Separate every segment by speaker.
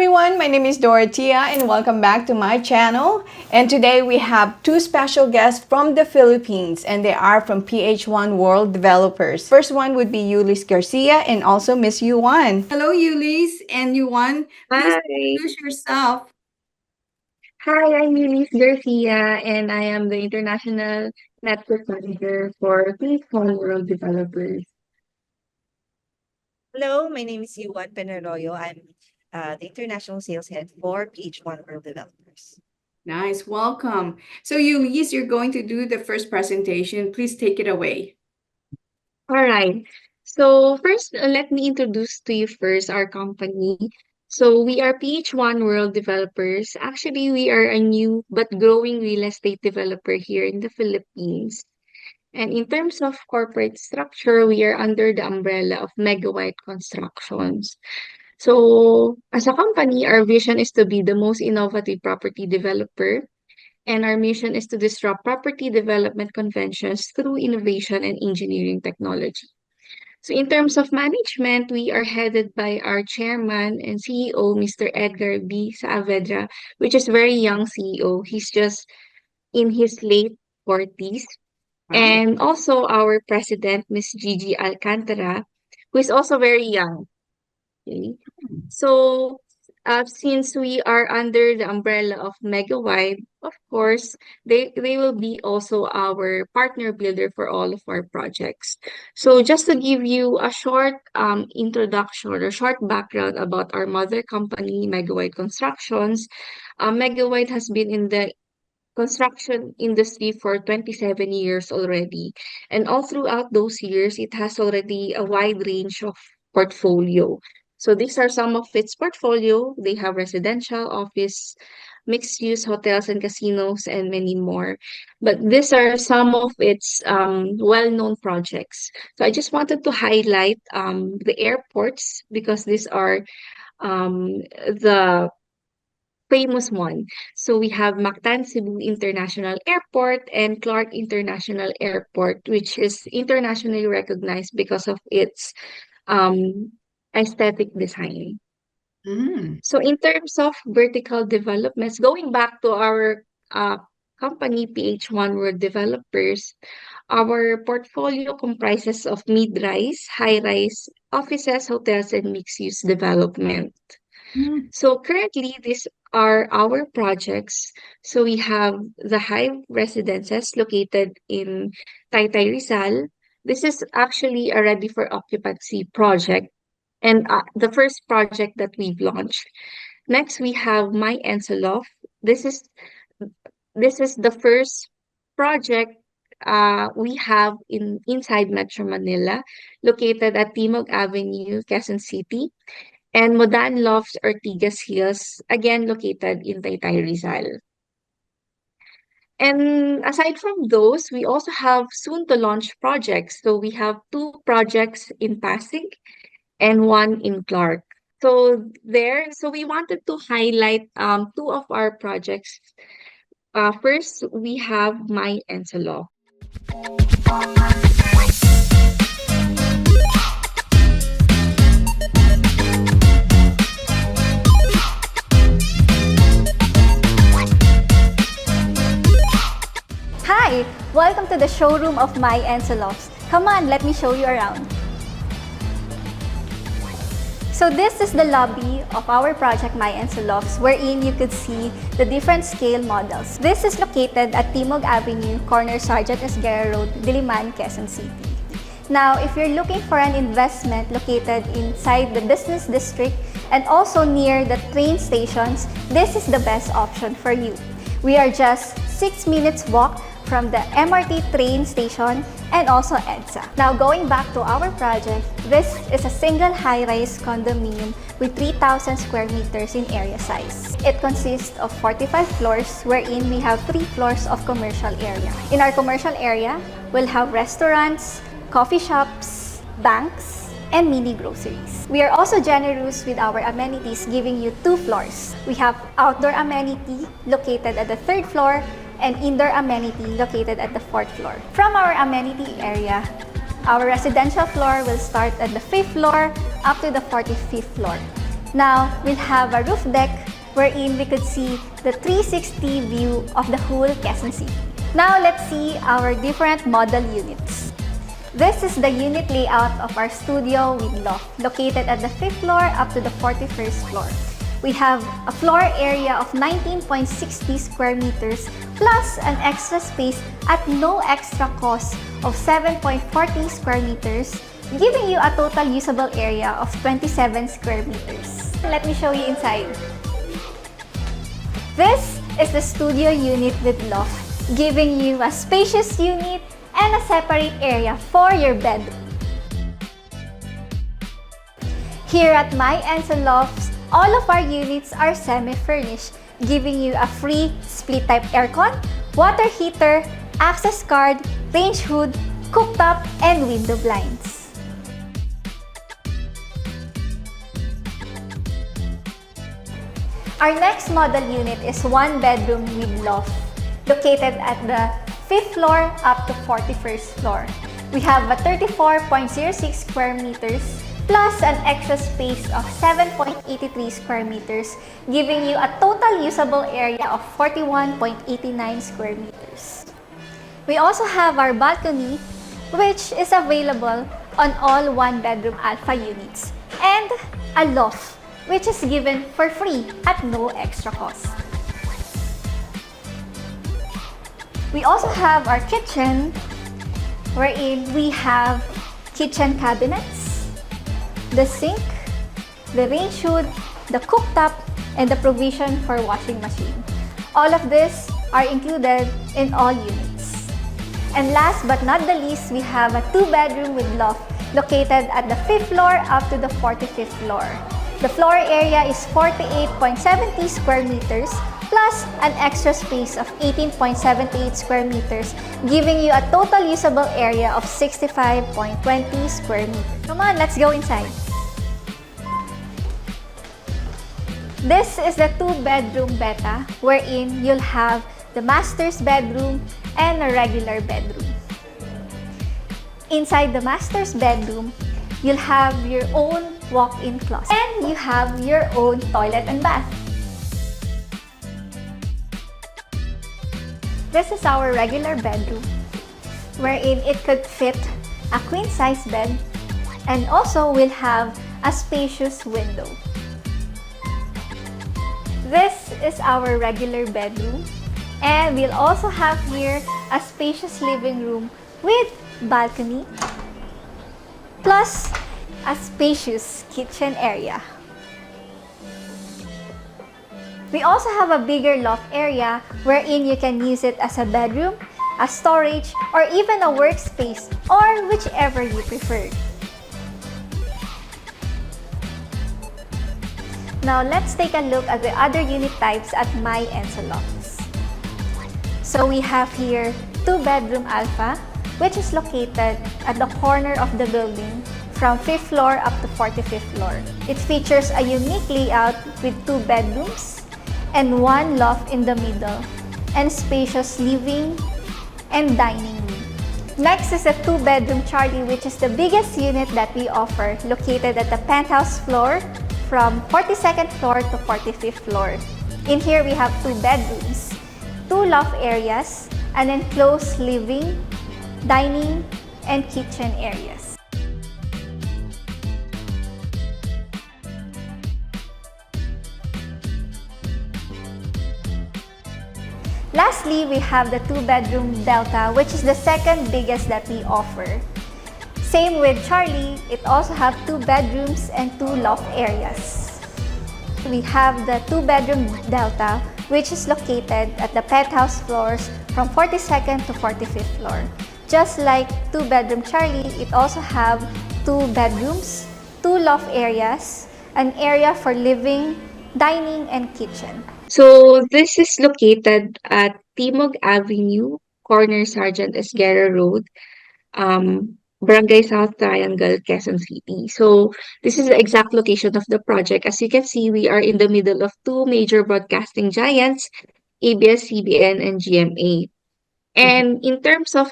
Speaker 1: everyone, my name is Dorothea and welcome back to my channel. And today we have two special guests from the Philippines and they are from PH1 World Developers. First one would be Yulis Garcia and also Miss Yuan. Hello Yulis and Yuan, please
Speaker 2: Hi.
Speaker 1: introduce yourself.
Speaker 2: Hi, I'm Eunice Garcia, and I am the International Network Manager for Quezon World Developers.
Speaker 3: Hello, my name is Yuan Peneroyo. I'm the International Sales Head for PH1 World Developers.
Speaker 1: Nice, welcome. So Yulis, you're going to do the first presentation. Please take it away.
Speaker 2: All right. So first, let me introduce to you first our company. So we are PH1 World Developers. Actually, we are a new but growing real estate developer here in the Philippines. And in terms of corporate structure, we are under the umbrella of Mega White Constructions. So, as a company, our vision is to be the most innovative property developer, and our mission is to disrupt property development conventions through innovation and engineering technology. So, in terms of management, we are headed by our chairman and CEO, Mr. Edgar B. Saavedra, which is very young CEO. He's just in his late 40s.
Speaker 1: Wow.
Speaker 2: And also our president, Miss Gigi Alcantara, who is also very young. Okay. So, since we are under the umbrella of Megawide, of course, they will be also our partner builder for all of our projects. So, just to give you a short introduction or short background about our mother company, Megawide Constructions, Megawide has been in the construction industry for 27 years already. And all throughout those years, it has already a wide range of portfolio. So these are some of its portfolio. They have residential, office, mixed use hotels and casinos, and many more. But these are some of its well-known projects. So I just wanted to highlight the airports because these are the famous one. So we have Mactan Cebu International Airport and Clark International Airport, which is internationally recognized because of its um, aesthetic design.
Speaker 1: Mm.
Speaker 2: So in terms of vertical developments, going back to our company, PH1 World Developers, our portfolio comprises of mid-rise, high-rise, offices, hotels, and mixed-use development.
Speaker 1: Mm.
Speaker 2: So currently, these are our projects. So we have the Hive Residences located in Taytay Rizal. This is actually a ready for occupancy project and the first project that we've launched. Next, we have My Enzo Loft. This is this is the first project we have inside Metro Manila, located at Timog Avenue, Quezon City. And Modan Lofts Ortigas Hills, again located in Taytay Rizal. And aside from those, we also have soon to launch projects. So we have two projects in Pasig and one in Clark. So we wanted to highlight two of our projects. First, we have My Enzo.
Speaker 4: Hi! Welcome to the showroom of My Enzo Lofts. Come on, let me show you around. So this is the lobby of our project My Enzo Lofts, wherein you could see the different scale models. This is located at Timog Avenue, corner Sergeant Esguerra Road, Diliman, Quezon City. Now, if you're looking for an investment located inside the business district and also near the train stations, this is the best option for you. We are just 6 minutes walk from the MRT train station and also EDSA. Now going back to our project, this is a single high-rise condominium with 3,000 square meters in area size. It consists of 45 floors wherein we have 3 floors of commercial area. In our commercial area, we'll have restaurants, coffee shops, banks, and mini groceries. We are also generous with our amenities, giving you 2 floors. We have outdoor amenity located at the 3rd floor and indoor amenity located at the 4th floor. From our amenity area, our residential floor will start at the 5th floor up to the 45th floor. Now, we'll have a roof deck wherein we could see the 360 view of the whole Quezon City. Now, let's see our different model units. This is the unit layout of our studio with loft, located at the 5th floor up to the 41st floor. We have a floor area of 19.60 square meters plus an extra space at no extra cost of 7.40 square meters, giving you a total usable area of 27 square meters. Let me show you inside. This is the studio unit with loft, giving you a spacious unit and a separate area for your bedroom. Here at My Enzo Lofts, all of our units are semi-furnished, giving you a free split-type aircon, water heater, access card, range hood, cooktop, and window blinds. Our next model unit is one bedroom with loft, located at the 5th floor up to 41st floor. We have a 34.06 square meters plus an extra space of 7.83 square meters, giving you a total usable area of 41.89 square meters. We also have our balcony, which is available on all one-bedroom alpha units, and a loft, which is given for free at no extra cost. We also have our kitchen, wherein we have kitchen cabinets, the sink, the range hood, the cooktop, and the provision for washing machine. All of this are included in all units. And last but not the least, we have a 2-bedroom with loft located at the 5th floor up to the 45th floor. The floor area is 48.70 square meters plus an extra space of 18.78 square meters, giving you a total usable area of 65.20 square meters. Come on, let's go inside. This is the 2-bedroom beta, wherein you'll have the master's bedroom and a regular bedroom. Inside the master's bedroom, you'll have your own walk-in closet and you have your own toilet and bath. This is our regular bedroom, wherein it could fit a queen-size bed, and also will have a spacious window. This is our regular bedroom, and we'll also have here a spacious living room with balcony, plus a spacious kitchen area. We also have a bigger loft area wherein you can use it as a bedroom, a storage, or even a workspace, or whichever you prefer. Now let's take a look at the other unit types at My Enzo Lofts. So we have here 2-bedroom alpha, which is located at the corner of the building from 5th floor up to 45th floor. It features a unique layout with 2 bedrooms and 1 loft in the middle, and spacious living and dining room. Next is a 2-bedroom Charlie, which is the biggest unit that we offer, located at the penthouse floor from 42nd floor to 45th floor. In here, we have 2 bedrooms, 2 loft areas, and enclosed living, dining, and kitchen areas. Lastly, we have the 2-bedroom Delta, which is the second biggest that we offer. Same with Charlie, it also have 2 bedrooms and 2 loft areas. We have the 2-bedroom Delta, which is located at the penthouse floors from 42nd to 45th floor. Just like 2-bedroom Charlie, it also have 2 bedrooms, 2 loft areas, an area for living, dining, and kitchen.
Speaker 2: So this is located at Timog Avenue, corner Sergeant Esguerra Road, Barangay South Triangle, Quezon City. So this is the exact location of the project. As you can see, we are in the middle of 2 major broadcasting giants, ABS-CBN and GMA. And in terms of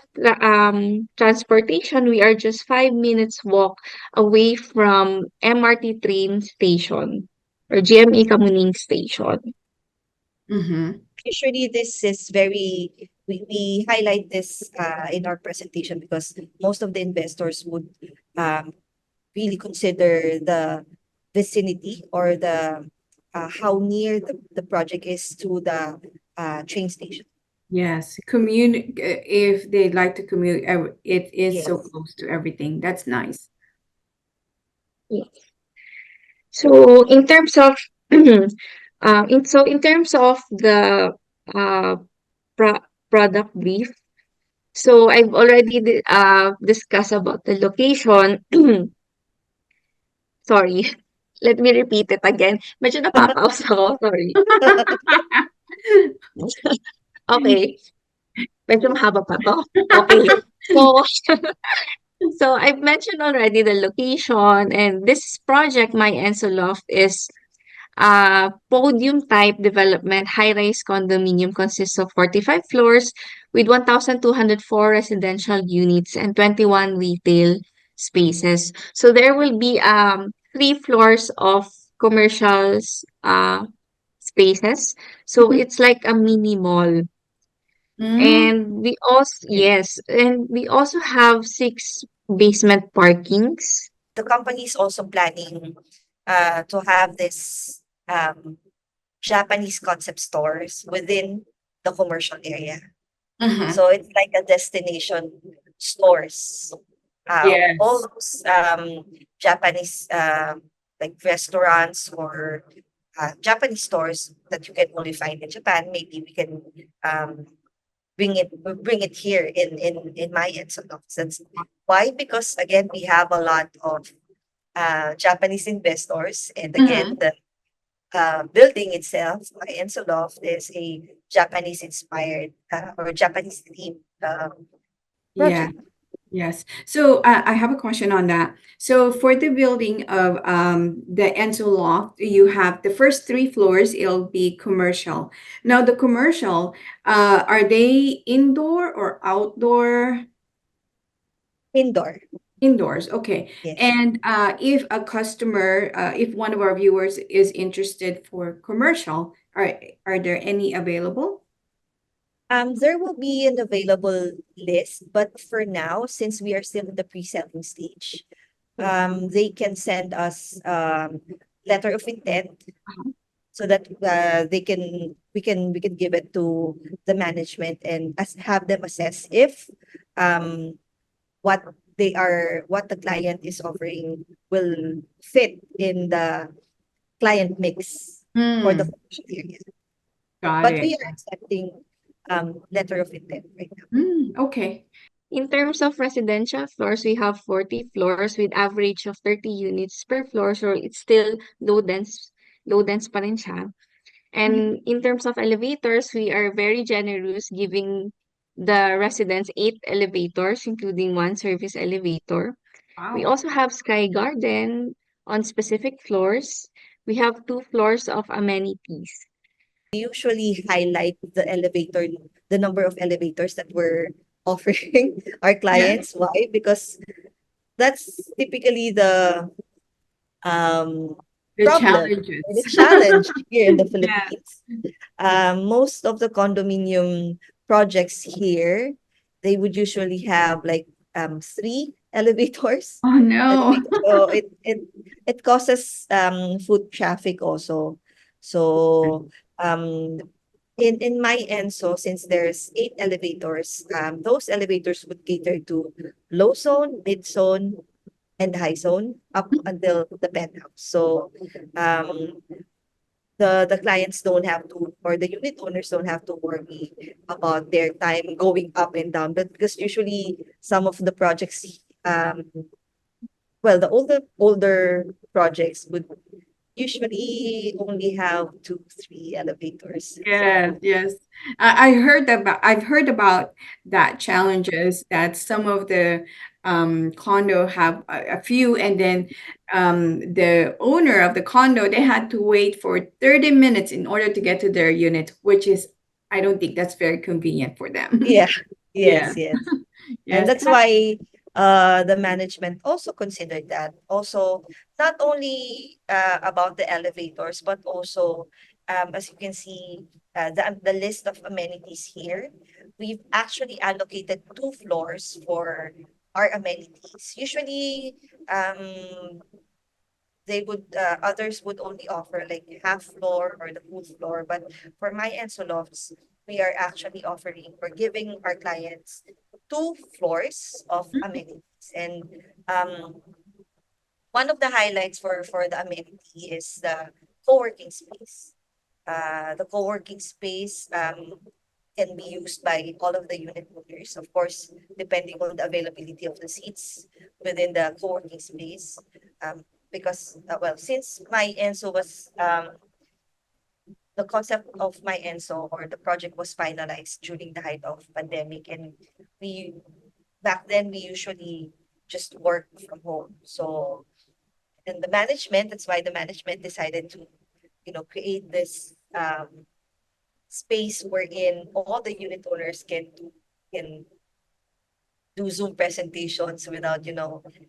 Speaker 2: transportation, we are just 5 minutes walk away from MRT train station. or GMA Communing Station.
Speaker 1: Mm-hmm.
Speaker 3: Usually, this is we highlight this in our presentation because most of the investors would um, really consider the vicinity or the how near the project is to the train station.
Speaker 1: Yes, commute if they like to commute, it is so
Speaker 3: Yes.
Speaker 1: close to everything. That's nice.
Speaker 2: So in terms of in terms of the uh, pro- product brief, so I've already discussed about the location. Sorry, let me repeat it again. Medyo napapause ako, sorry. Okay, medyo mahaba pa to. Okay, so I've mentioned already the location, and this project, My Enzo Loft, is podium type development. High-rise condominium consists of 45 floors with 1,204 residential units and 21 retail spaces. So there will be 3 floors of commercials spaces. So
Speaker 1: Mhm.
Speaker 2: it's like a mini mall.
Speaker 1: Mm,
Speaker 2: And we also,
Speaker 1: okay.
Speaker 2: yes, and we also have 6 basement parkings.
Speaker 3: The company is also planning to have this Japanese concept stores within the commercial area.
Speaker 1: Uh-huh.
Speaker 3: So it's like a destination stores. All
Speaker 1: Yes.
Speaker 3: those Japanese like restaurants or Japanese stores that you can only find in Japan, maybe we can um, bring it here in my Enzo Lofts. That's why, because again we have a lot of Japanese investors, and again
Speaker 1: Mm-hmm.
Speaker 3: the building itself, my Enzo Loft, is a Japanese inspired or Japanese themed
Speaker 1: Yeah.
Speaker 3: project.
Speaker 1: Yes. So I have a question on that. So for the building of the Enzo Loft, you have the first 3 floors, it'll be commercial. Now the commercial, are they indoor or outdoor?
Speaker 3: Indoor.
Speaker 1: Indoors, okay.
Speaker 3: Yes.
Speaker 1: And if a customer, if one of our viewers is interested for commercial, are there any available?
Speaker 3: There will be an available list, but for now, since we are still in the pre-selling stage, they can send us letter of intent so that they can we can give it to the management and have them assess if um what what the client is offering will fit in the client mix for the
Speaker 1: Hmm,
Speaker 3: commercial area.
Speaker 1: got
Speaker 3: But
Speaker 1: it.
Speaker 3: we are accepting letter of intent right now.
Speaker 1: Okay.
Speaker 2: In terms of residential floors, we have 40 floors with average of 30 units per floor. So it's still low dense pa rin siya. And in terms of elevators, we are very generous, giving the residents 8 elevators, including 1 service elevator. We
Speaker 1: Wow.
Speaker 2: also have Sky Garden on specific floors. We have 2 floors of amenities.
Speaker 3: We usually highlight the number of elevators that we're offering our
Speaker 1: Yeah.
Speaker 3: clients. Why? Because that's typically the um,
Speaker 1: The
Speaker 3: problem or the
Speaker 1: challenges.
Speaker 3: challenge here in the
Speaker 1: Yeah.
Speaker 3: Philippines. Most of the condominium projects here, they would usually have like 3 elevators.
Speaker 1: Oh no.
Speaker 3: So it causes foot traffic also. So um in my end, so since there's 8 elevators, those elevators would cater to low zone, mid zone, and high zone up until the penthouse. So um the clients don't have to, or the unit owners don't have to worry about their time going up and down, but because usually some of the projects well, the older projects would usually only have 2 3 elevators.
Speaker 1: Yes,
Speaker 3: So
Speaker 1: yes. I've heard about that challenges that some of the condo have a few, and then the owner of the condo, they had to wait for 30 minutes in order to get to their unit, which is, I don't think that's very convenient for them.
Speaker 3: yeah,
Speaker 1: Yeah.
Speaker 3: yes, yes. And
Speaker 1: Yes.
Speaker 3: that's why the management also considered that. Also, not only about the elevators, but also, as you can see, the list of amenities here, we've actually allocated 2 floors for our amenities. Usually, others would only offer like half floor or the full floor, but for my Enzo Lofts, we're giving our clients 2 floors of amenities. And um one of the highlights for the amenity is the co-working space. The co-working space can be used by all of the unit owners, of course, depending on the availability of the seats within the co-working space. Because, well, since my Enso was, the concept of my Enso or the project was finalized during the height of pandemic, and we, back then, we usually just work from home. So, and that's why the management decided to, create this space wherein all the unit owners can do Zoom presentations without,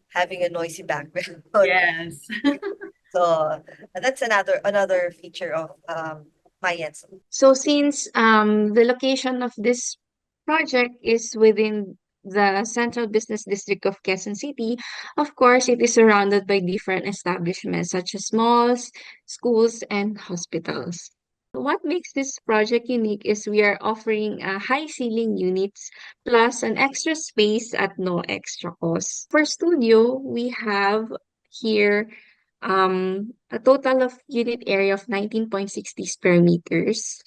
Speaker 3: having a noisy background.
Speaker 1: Yes.
Speaker 3: So that's another feature of my Enso.
Speaker 2: So since the location of this project is within the central business district of Quezon City, of course, it is surrounded by different establishments such as malls, schools, and hospitals. What makes this project unique is we are offering high ceiling units plus an extra space at no extra cost. For studio, we have here a total of unit area of 19.60 square meters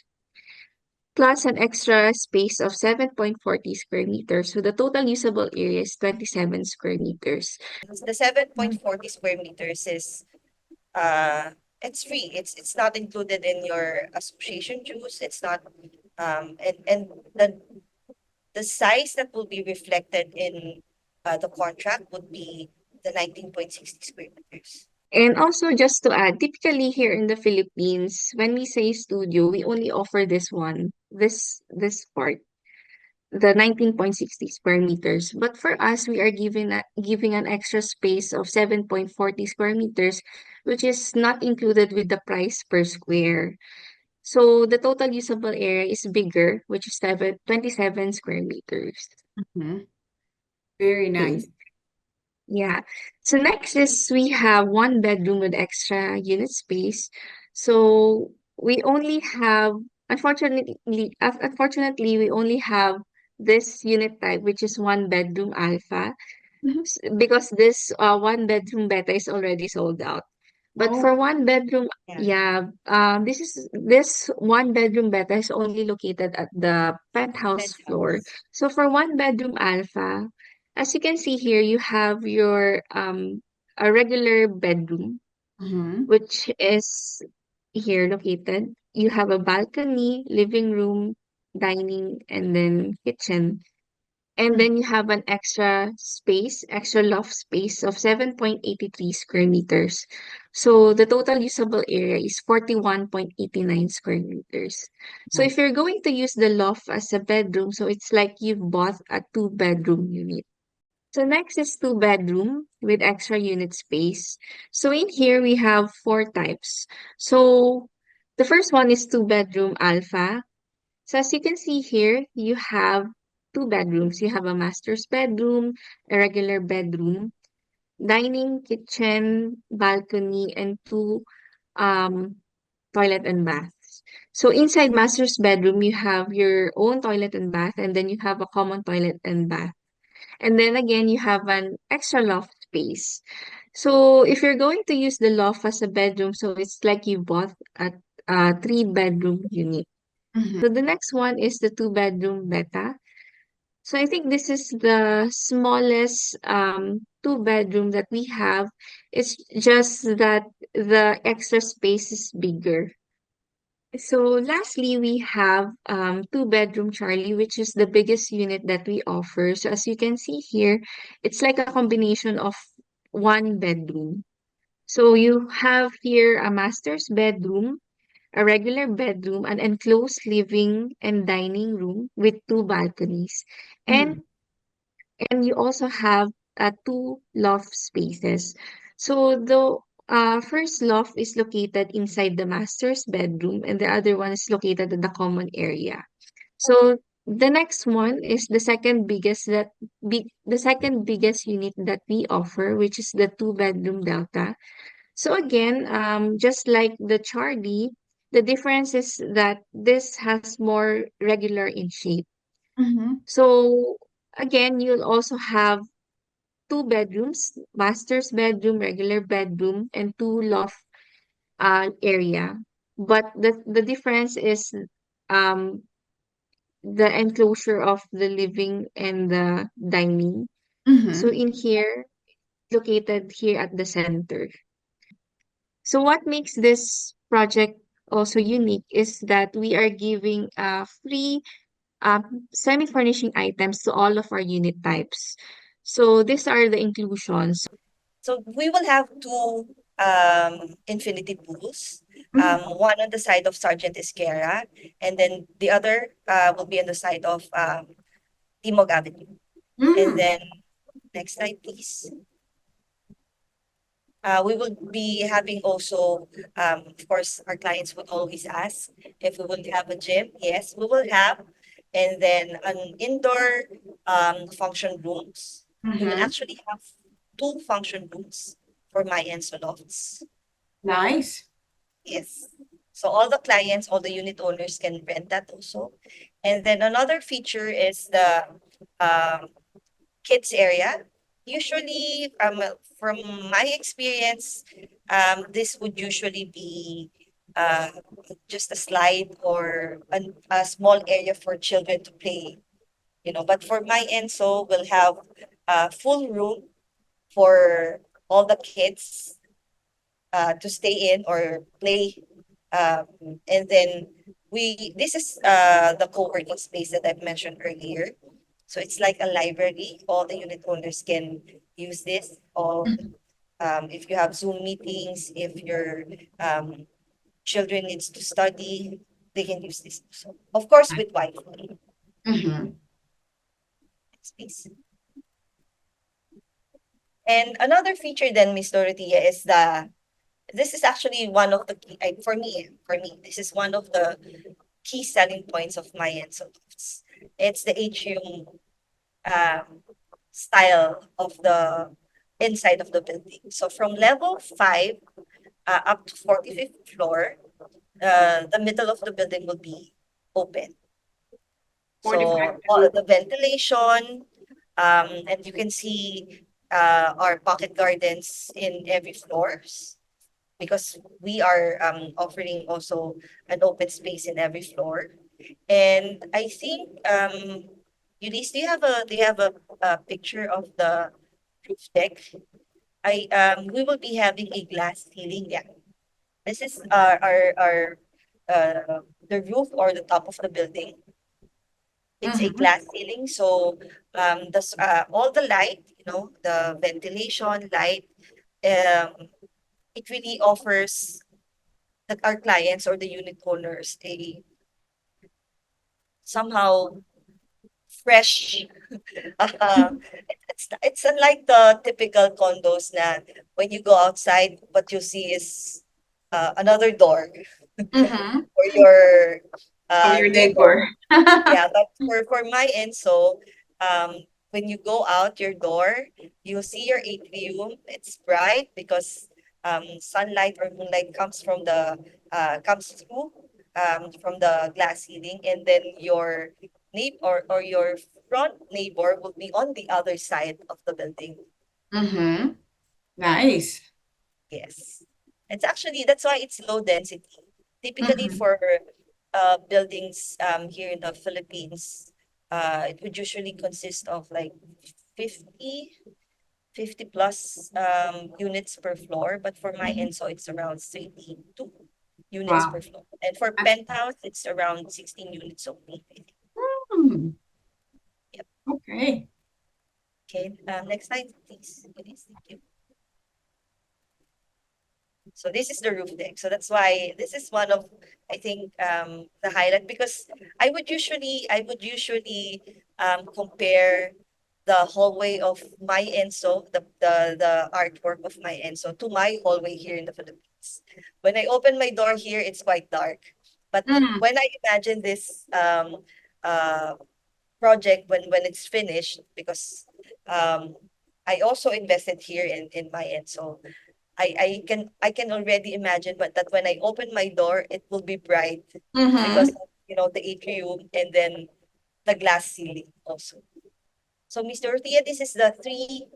Speaker 2: plus an extra space of 7.40 square meters. So the total usable area is 27 square meters.
Speaker 3: The 7.40 square meters is uh it's free. It's not included in your association dues. It's not and the size that will be reflected in the contract would be the 19.60 square meters.
Speaker 2: And also just to add, typically here in the Philippines, when we say studio, we only offer this part, the 19.60 square meters. But for us, we are giving an extra space of 7.40 square meters, which is not included with the price per square. So the total usable area is bigger, which is 27 square meters.
Speaker 1: Mhm. Very
Speaker 2: Okay.
Speaker 1: nice.
Speaker 2: Yeah. So next is we have one bedroom with extra unit space. So we only have, unfortunately, we only have this unit type, which is one bedroom alpha,
Speaker 1: Mhm.
Speaker 2: because this one bedroom beta is already sold out. But
Speaker 1: Oh.
Speaker 2: for one bedroom,
Speaker 3: Yeah.
Speaker 2: yeah, this one bedroom beta is only located at the penthouse floor.
Speaker 3: Penthouse.
Speaker 2: So for one bedroom alpha, as you can see here, you have your a regular bedroom,
Speaker 1: Mhm.
Speaker 2: which is here located. You have a balcony, living room, dining, and then kitchen. And then you have an extra loft space of 7.83 square meters. So the total usable area is 41.89 square meters. So if you're going to use the loft as a bedroom, so it's like you've bought a two-bedroom unit. So next is two-bedroom with extra unit space. So in here we have four types. So the first one is two-bedroom alpha. So as you can see here, you have two bedrooms. You have a master's bedroom, a regular bedroom, dining, kitchen, balcony, and two um, toilet and baths. So inside master's bedroom, you have your own toilet and bath, and then you have a common toilet and bath. And then again, you have an extra loft space. So if you're going to use the loft as a bedroom, so it's like you bought a three-bedroom unit.
Speaker 1: Mhm.
Speaker 2: So the next one is the two-bedroom beta. So I think this is the smallest two-bedroom that we have. It's just that the extra space is bigger. So lastly, we have two-bedroom Charlie, which is the biggest unit that we offer. So as you can see here, it's like a combination of one bedroom. So you have here a master's bedroom, a regular bedroom, an enclosed living and dining room with two balconies.
Speaker 1: Mhm.
Speaker 2: And you also have two loft spaces. So the first loft is located inside the master's bedroom, and the other one is located in the common area. So the next one is the second biggest unit that we offer, which is the two-bedroom delta. So again, just like the Charlie, the difference is that this has more regular in shape.
Speaker 1: Mm-hmm.
Speaker 2: So again, you'll also have two bedrooms, master's bedroom, regular bedroom, and two loft area. But the difference is um the enclosure of the living and the dining. So
Speaker 1: Mm-hmm.
Speaker 2: in here, located here at the center. So what makes this project also unique is that we are giving free semi-furnishing items to all of our unit types. So these are the inclusions.
Speaker 3: So we will have two infinity pools.
Speaker 1: Mm-hmm.
Speaker 3: One on the side of Sergeant Esquerra, and then the other will be on the side of Timog Avenue. And
Speaker 1: Mm-hmm.
Speaker 3: then next slide, please. We will be having also, of course, our clients would always ask if we will have a gym. Yes, we will have. And then an indoor function rooms. We will
Speaker 1: Mm-hmm.
Speaker 3: actually have two function rooms for My Enzo Lofts.
Speaker 1: Nice.
Speaker 3: Yes. So all the clients, all the unit owners can rent that also. And then another feature is the um, kids area. Usually, from my experience, this would usually be uh, just a slide or a small area for children to play. But for my end, so we'll have a full room for all the kids to stay in or play. And then this is the co-working space that I've mentioned earlier. So it's like a library. All the unit owners can use this. Or if you have Zoom meetings, if your um, children needs to study, they can use this. So, of course, with Wi-Fi
Speaker 1: Mm-hmm.
Speaker 3: space. And another feature then, Miss Dorothea, is this is actually one of the key, for me, this is one of the key selling points of my Enzo Lofts. It's the atrium um, style of the inside of the building. So from level 5 up to 45th floor, the middle of the building will be open.
Speaker 1: 45
Speaker 3: So all the ventilation, and you can see our pocket gardens in every floors because we are offering also an open space in every floor. And I think Eunice, do you have a picture of the roof deck? I We will be having a glass ceiling. Yeah, this is our the roof or the top of the building. It's a
Speaker 1: Mm-hmm.
Speaker 3: glass ceiling, so all the light, the ventilation light, it really offers our clients or the unit owners a somehow fresh. It's unlike the typical condos na when you go outside, what you see is another door
Speaker 1: Mm-hmm.
Speaker 3: for your
Speaker 1: Of your
Speaker 3: neighbor.
Speaker 1: neighbor.
Speaker 3: Yeah, but for my end, so when you go out your door, you'll see your atrium. It's bright because sunlight or moonlight comes through from the glass ceiling, and then your neighbor or your front neighbor will be on the other side of the building.
Speaker 1: Mm-hmm. Nice.
Speaker 3: Yes. It's actually that's why it's low density. Typically
Speaker 1: Mm-hmm.
Speaker 3: for buildings here in the Philippines, it would usually consist of like 50, 50 plus units per floor. But for my
Speaker 1: Mm-hmm.
Speaker 3: end, so it's around 32 units per
Speaker 1: Wow.
Speaker 3: floor. And for penthouse, it's around 16 units only.
Speaker 1: Hmm.
Speaker 3: Yep.
Speaker 1: Okay.
Speaker 3: Okay. Next slide, please. Please, thank you. So this is the roof deck. So that's why this is one of, I think, the highlight because I would usually compare the hallway of My Enzo, the artwork of My Enzo, to my hallway here in the Philippines. When I open my door here, it's quite dark. But
Speaker 1: Mm.
Speaker 3: when I imagine this uh, project, when it's finished, because um, I also invested here in My Enzo, I can already imagine, but that when I open my door, it will be bright because
Speaker 1: Mm-hmm.
Speaker 3: of, the atrium and then the glass ceiling also. So, Mr. Ortia, this is the three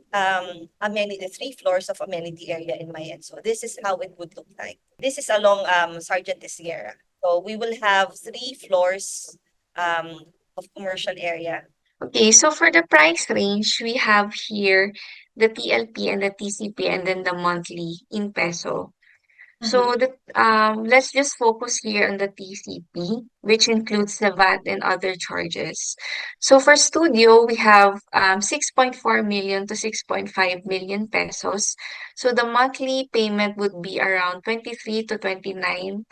Speaker 3: floors of amenity area in Mayan. So this is how it would look like. This is along Sergeant Sierra. So we will have 3 floors of commercial area.
Speaker 2: Okay, so for the price range, we have here the TLP and the TCP and then the monthly in peso.
Speaker 1: Mm-hmm.
Speaker 2: So let's just focus here on the TCP, which includes the VAT and other charges. So for studio, we have 6.4 million to 6.5 million pesos. So the monthly payment would be around 23 to 29,000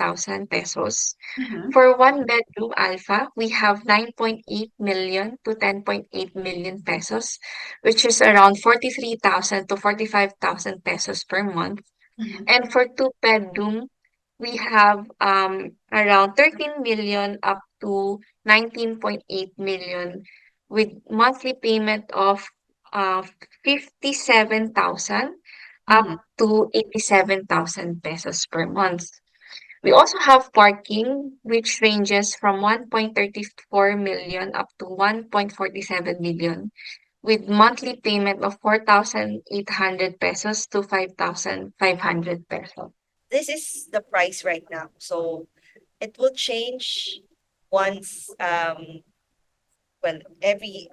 Speaker 2: pesos.
Speaker 1: Mm-hmm.
Speaker 2: For one bedroom alpha, we have 9.8 million to 10.8 million pesos, which is around 43,000 to 45,000 pesos per month.
Speaker 1: Mm-hmm.
Speaker 2: And for two bedroom, we have around 13 million up to 19.8 million with monthly payment of uh 57,000
Speaker 1: Mm-hmm.
Speaker 2: up to 87,000 pesos per month. We also have parking, which ranges from 1.34 million up to 1.47 million, with monthly payment of 4,800 pesos to 5,500 pesos.
Speaker 3: This is the price right now. So it will change once well every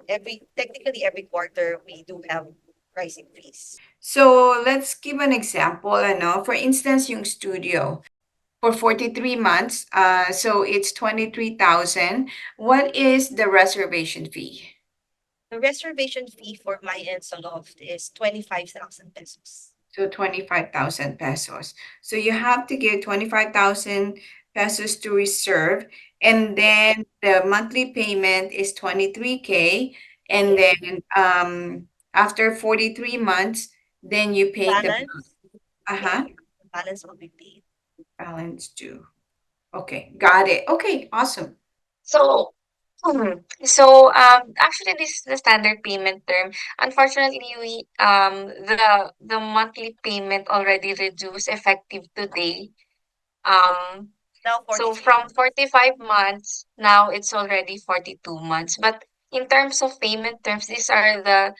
Speaker 3: technically every quarter we do have price increase.
Speaker 1: So let's give an example, ano? For instance, yung studio. For 43 months, so it's 23,000. What is the reservation fee?
Speaker 3: The reservation fee for My Enzo Loft is 25,000 pesos.
Speaker 1: So 25,000 pesos. So you have to give 25,000 pesos to reserve, and then the monthly payment is 23K, and
Speaker 3: Yes.
Speaker 1: then after 43 months, then you pay the
Speaker 3: Balance, yeah,
Speaker 1: uh-huh
Speaker 3: the balance will be paid.
Speaker 1: balance due. Okay, got it. Okay, awesome.
Speaker 2: So, actually, this is the standard payment term. Unfortunately, the monthly payment already reduced effective today. Um,
Speaker 3: Now
Speaker 2: So
Speaker 3: 43
Speaker 2: from
Speaker 3: months.
Speaker 2: 45 months, now it's already 42 months. But in terms of payment terms, these are the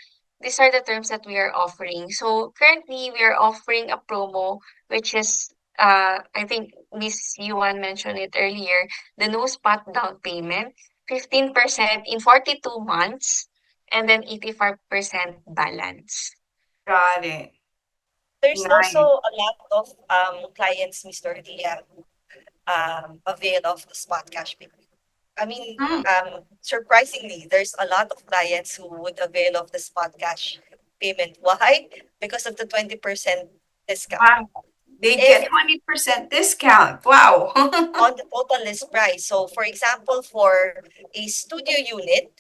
Speaker 2: terms that we are offering. So currently we are offering a promo which is I think Miss Yuan mentioned it earlier, the no spot down payment, 15% in 42 months, and then 85% balance.
Speaker 1: Got it.
Speaker 3: There's also
Speaker 1: Nice.
Speaker 3: a lot of clients, Mr. Dia, avail of the spot cash payment. I mean,
Speaker 1: Mm,
Speaker 3: surprisingly, there's a lot of clients who would avail of the spot cash payment. Why? Because of the 20% discount.
Speaker 1: wow. They get
Speaker 3: If
Speaker 1: 20% discount. Wow.
Speaker 3: on the total list price. So for example, for a studio unit,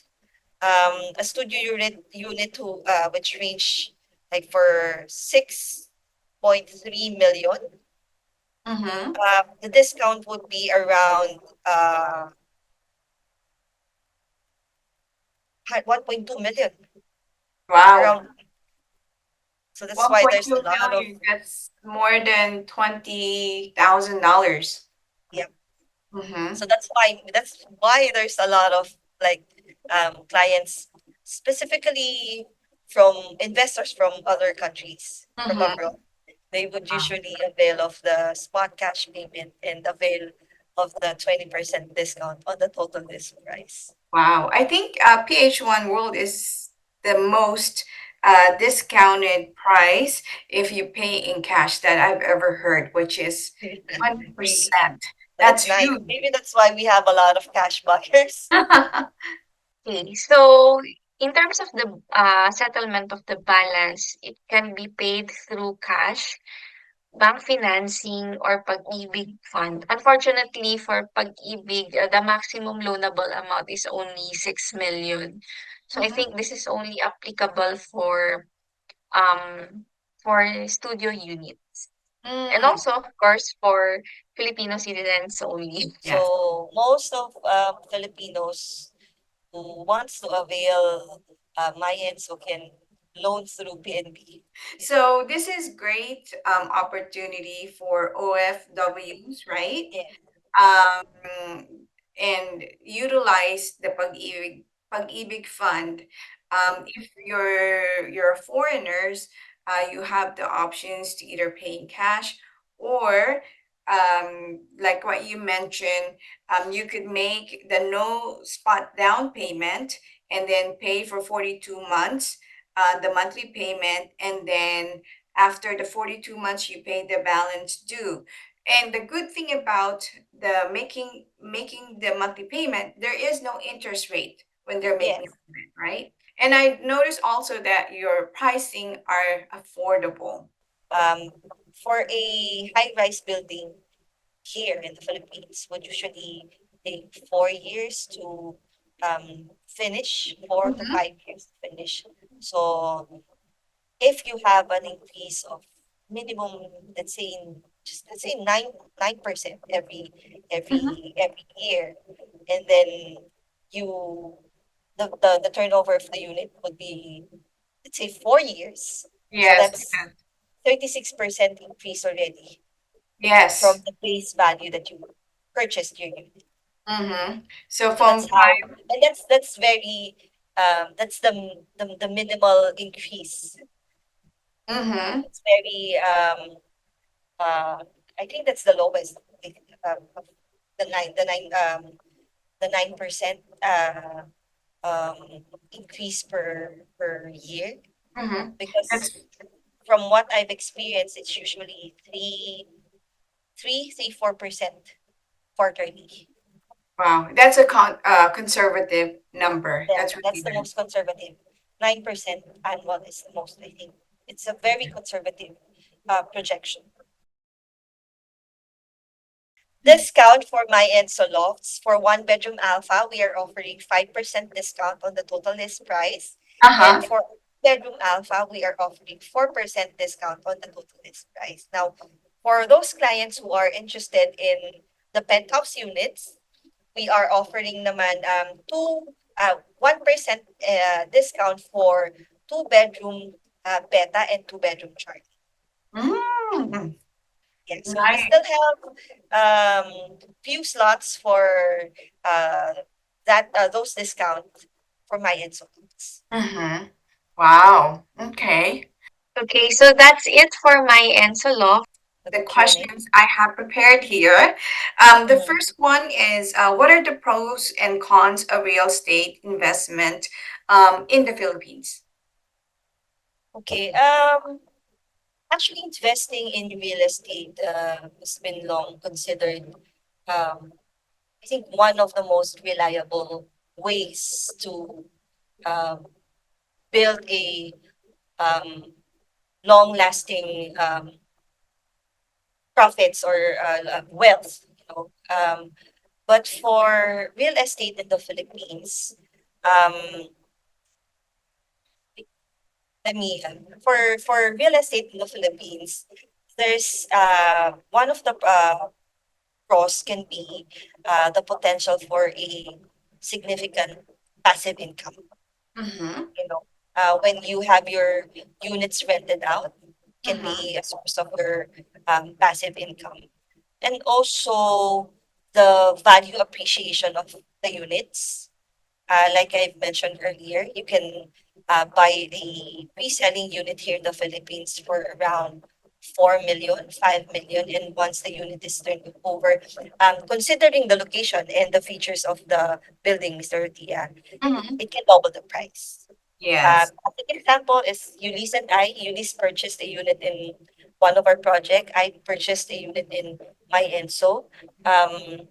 Speaker 3: which range like for 6.3 million,
Speaker 1: Mm-hmm.
Speaker 3: the discount would be around 1.2 million.
Speaker 1: Wow.
Speaker 3: Around, so that's why there's a
Speaker 1: 1.2
Speaker 3: lot of,
Speaker 1: million. That's more than $20,000.
Speaker 3: yeah.
Speaker 1: Mm-hmm.
Speaker 3: So that's why there's a lot of like clients, specifically from investors from other countries from
Speaker 1: Mm-hmm.
Speaker 3: abroad. They would usually avail of the spot cash payment and avail of the 20% discount on the total list price.
Speaker 1: Wow. I think PH1 World is the most discounted price if you pay in cash that I've ever heard, which is
Speaker 3: Really,
Speaker 1: 20%.
Speaker 3: that's
Speaker 1: That's
Speaker 3: nice.
Speaker 1: huge.
Speaker 3: Maybe that's why we have a lot of cash buyers.
Speaker 2: Okay, so in terms of the settlement of the balance, it can be paid through cash bank financing or pag-ibig fund. Unfortunately, for pag-ibig, the maximum loanable amount is only 6 million. So I
Speaker 3: Mm-hmm.
Speaker 2: think this is only applicable um for studio units. And
Speaker 1: Mm,
Speaker 2: also, of course, for Filipino citizens only.
Speaker 1: yes.
Speaker 3: So most of Filipinos who wants to avail My Enzo can loan through PNB.
Speaker 1: So this is great opportunity for OFWs, right?
Speaker 3: Yeah.
Speaker 1: um, and utilize the pag-ibig fund. If you're foreigners, you have the options to either pay in cash or like what you mentioned, you could make the no spot down payment and then pay for 42 months, the monthly payment, and then after the 42 months you pay the balance due. And the good thing about the making the monthly payment, there is no interest rate when they're making
Speaker 3: Yes.
Speaker 1: payment, right? And I noticed also that your pricing are affordable.
Speaker 3: Um, for a high-rise building here in the Philippines would usually take 4 years to finish, four to
Speaker 1: Mm-hmm.
Speaker 3: 5 years to finish. So if you have an increase of minimum, let's say 9% every year, and then you the turnover of the unit would be, let's say, 4 years. So
Speaker 1: Yes,
Speaker 3: that's
Speaker 1: yes,
Speaker 3: 36% increase already from
Speaker 1: yes.
Speaker 3: the base value that you purchased your unit.
Speaker 1: Mm-hmm. So
Speaker 3: So
Speaker 1: from
Speaker 3: that's how,
Speaker 1: five.
Speaker 3: and that's very that's the minimal increase.
Speaker 1: Mm-hmm.
Speaker 3: It's very uh I think that's the lowest, of the 9% increase per year,
Speaker 1: Mm-hmm.
Speaker 3: because
Speaker 1: That's
Speaker 3: from what I've experienced it's usually 4% quarterly.
Speaker 1: wow. That's a conservative number.
Speaker 3: Yeah,
Speaker 1: That's
Speaker 3: that's
Speaker 1: really
Speaker 3: the
Speaker 1: good.
Speaker 3: most conservative. 9% annual is the most, I think. It's a very conservative projection. Discount for My Enzo Lofts. For one bedroom alpha, we are offering 5% discount on the total list price. And
Speaker 1: Uh-huh.
Speaker 3: for bedroom alpha, we are offering 4% discount on the total list price. Now, for those clients who are interested in the penthouse units, we are offering naman 1% discount for two-bedroom beta and two-bedroom chart.
Speaker 1: Mm,
Speaker 3: Yeah, so we
Speaker 1: nice.
Speaker 3: still have few slots for uh that those discount for my Lots.
Speaker 1: Mm-hmm. Wow. Okay.
Speaker 2: Okay, so that's it for my Enzo Loft.
Speaker 3: For
Speaker 1: The
Speaker 3: the Q&A.
Speaker 1: questions I have prepared here. The
Speaker 3: Mhm.
Speaker 1: first one is what are the pros and cons of real estate investment in the Philippines?
Speaker 3: Okay. Actually, investing in real estate has been long considered, um I think, one of the most reliable ways to um build a um long-lasting profits or wealth. But for real estate in the Philippines, um, let me for real estate in the Philippines, there's one of the pros can be the potential for a significant passive income.
Speaker 1: Mm-hmm.
Speaker 3: When you have your units rented out, can
Speaker 1: Mm-hmm.
Speaker 3: be a source of your passive income. And also the value appreciation of the units. Like I've mentioned earlier, you can buy a reselling unit here in the Philippines for around 4 million, 5 million, and once the unit is turned over, considering the location and the features of the building, Mr. Tia,
Speaker 1: Mm-hmm.
Speaker 3: it can double the price.
Speaker 1: Yes.
Speaker 3: A good example is Eunice and I. Eunice purchased a unit in one of our project. I purchased a unit in My Enso. Um,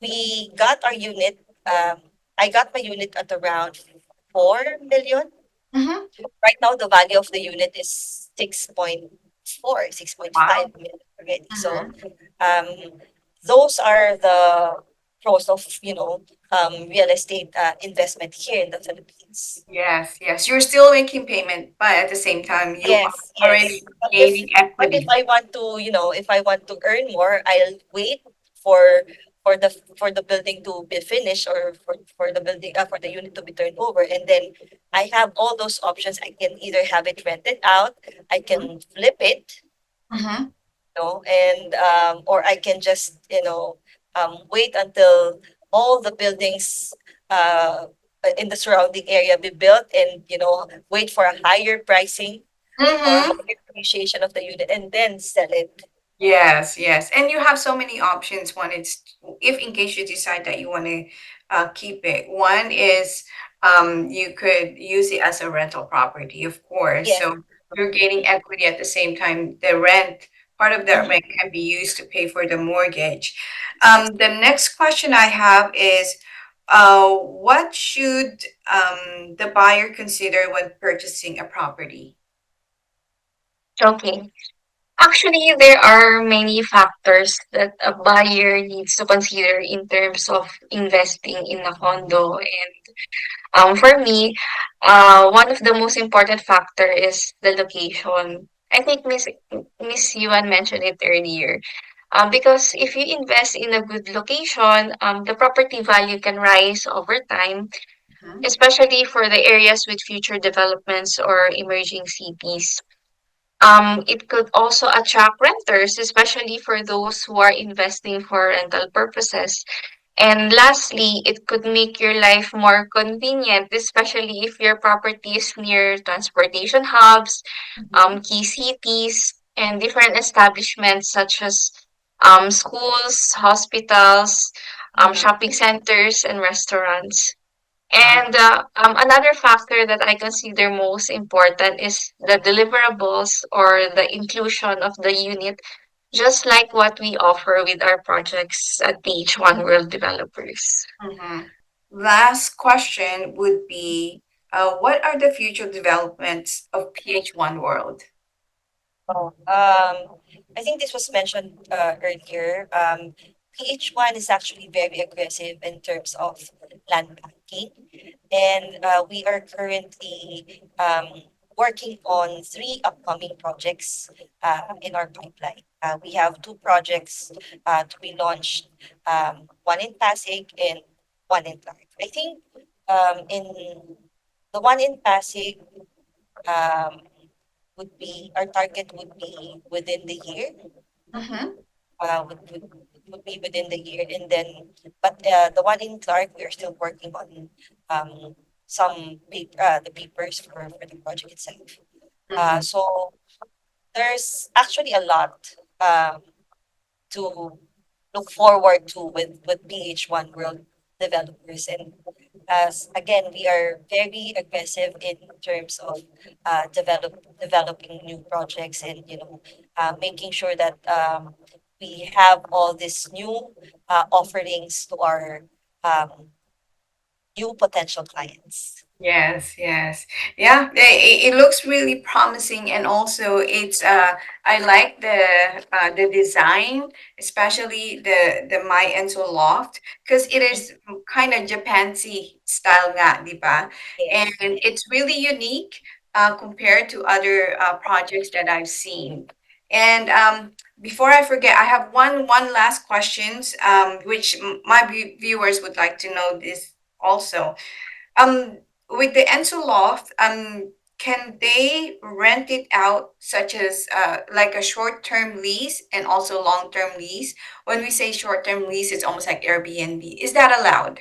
Speaker 3: we got our unit. I got my unit at around 4 million.
Speaker 1: Mm-hmm.
Speaker 3: Right now, the value of the unit is 6.5. 6.5
Speaker 1: Wow.
Speaker 3: million already. So
Speaker 1: Mhm.
Speaker 3: um, those are the pros of, real estate investment here in the Philippines.
Speaker 1: Yes, yes. You're still making payment, but at the same time, you are
Speaker 3: Yes,
Speaker 1: already
Speaker 3: yes. But if
Speaker 1: gaining
Speaker 3: but if
Speaker 1: equity.
Speaker 3: I want to, if I want to earn more, I'll wait for for the building to be finished, or for the building for the unit to be turned over, and then I have all those options. I can either have it rented out, I can flip it,
Speaker 1: Mm-hmm.
Speaker 3: and or I can just, wait until all the buildings uh in the surrounding area be built, and wait for a higher pricing or
Speaker 1: Mm-hmm.
Speaker 3: higher appreciation of the unit, and then sell it.
Speaker 1: Yes, yes. And you have so many options. One is if in case you decide that you want to keep it. One is you could use it as a rental property, of course.
Speaker 3: Yes.
Speaker 1: So you're gaining equity at the same time. The rent, part of that
Speaker 3: Mhm.
Speaker 1: rent can be used to pay for the mortgage.
Speaker 3: Yes.
Speaker 1: The next question I have is what should the buyer consider when purchasing a property?
Speaker 2: Okay. Actually, there are many factors that a buyer needs to consider in terms of investing in a condo. And for me, one of the most important factor is the location. I think Miss Yuan mentioned it earlier. Because if you invest in a good location, the property value can rise over time,
Speaker 1: Mhm.
Speaker 2: especially for the areas with future developments or emerging cities. It could also attract renters, especially for those who are investing for rental purposes. And lastly, it could make your life more convenient, especially if your property is near transportation hubs, key cities, and different establishments such as schools, hospitals,
Speaker 1: Mhm.
Speaker 2: shopping centers, and restaurants.
Speaker 1: Wow.
Speaker 2: And another factor that I consider most important is the deliverables or the inclusion of the unit, just like what we offer with our projects at PH1 World Developers.
Speaker 1: Mhm. Last question would be, what are the future developments of PH1 World?
Speaker 3: Oh, I think this was mentioned earlier. PH1 is actually very aggressive in terms of land banking, and we are currently working on three upcoming projects in our pipeline. We have two projects to be launched, one in Pasig and one in Clark. I think in the one in Pasig, um, our target would be within the year,
Speaker 1: Mm-hmm.
Speaker 3: would be within the year, and then but the one in Clark, we are still working on the papers for the project itself.
Speaker 1: Mm-hmm.
Speaker 3: So there's actually a lot to look forward to with PH1 World Developers. And as again, we are very aggressive in terms of developing new projects, and making sure that we have all these new offerings to our um, new potential clients.
Speaker 1: Yes, yes. Yeah, it looks really promising, and also it's I like the design, especially the My Enzo Loft, because it
Speaker 3: Mhm.
Speaker 1: is kind of Japansy style nga, di ba? And
Speaker 3: Yes, yes.
Speaker 1: it's really unique compared to other projects that I've seen. And before I forget, I have one last questions, which my viewers would like to know this also. Um, with the Enso Loft, can they rent it out, such as like a short-term lease and also long-term lease? When we say short-term lease, it's almost like Airbnb. Is that allowed?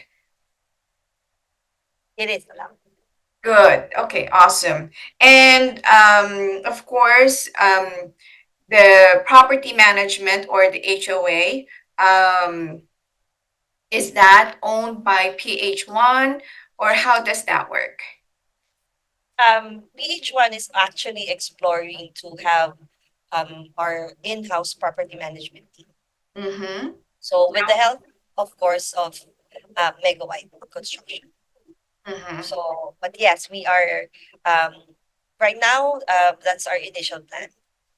Speaker 3: It is allowed.
Speaker 1: Good. Okay, awesome. And of course, the property management or the HOA, is that owned by PH1 or how does that work?
Speaker 3: PH1 is actually exploring to have our in-house property management team.
Speaker 1: Mm-hmm.
Speaker 3: So with the help, of course, of Megawide Construction.
Speaker 1: Mm-hmm.
Speaker 3: So, but yes, we are um, right now. That's our initial plan.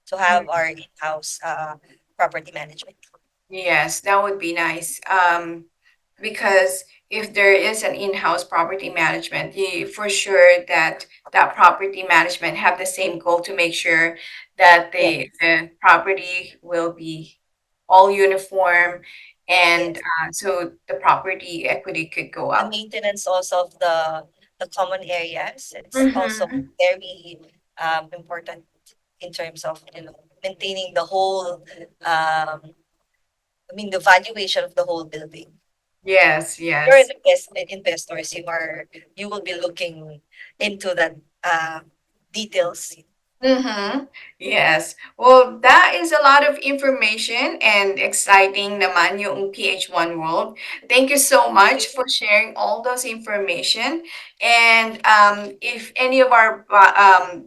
Speaker 3: to have our in-house property management.
Speaker 1: Yes, that would be nice. Because if there is an in-house property management, you for sure that that property management have the same goal to make sure that
Speaker 3: Yeah.
Speaker 1: the property will be all uniform, and
Speaker 3: Yes.
Speaker 1: so the property equity could go
Speaker 3: The
Speaker 1: up.
Speaker 3: maintenance also of the common areas, it's also
Speaker 1: Mm-hmm.
Speaker 3: very important in terms of, maintaining the whole, I mean, the valuation of the whole building.
Speaker 1: Yes,
Speaker 3: You're
Speaker 1: yes.
Speaker 3: the best investors, you will be looking into that details.
Speaker 1: Mm-hmm. Yes. Well, that is a lot of information and exciting naman yung PH1 world. Thank you so much for sharing all those information. And if any of our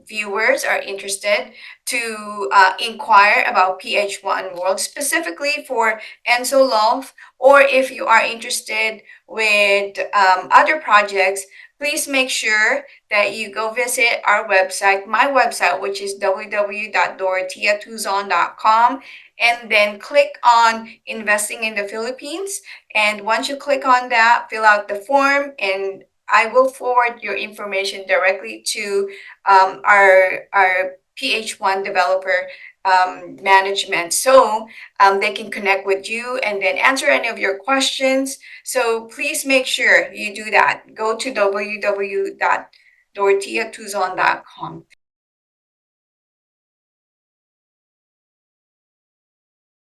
Speaker 1: viewers are interested to inquire about PH1 world, specifically for Enzo Loft, or if you are interested with other projects, please make sure that you go visit our website, my website, which is www.dorotheatuzon.com, and then click on Investing in the Philippines. And once you click on that, fill out the form, and I will forward your information directly to our PH1 developer management, so they can connect with you and then answer any of your questions. So please make sure you do that. Go to www.dorotheatuzon.com.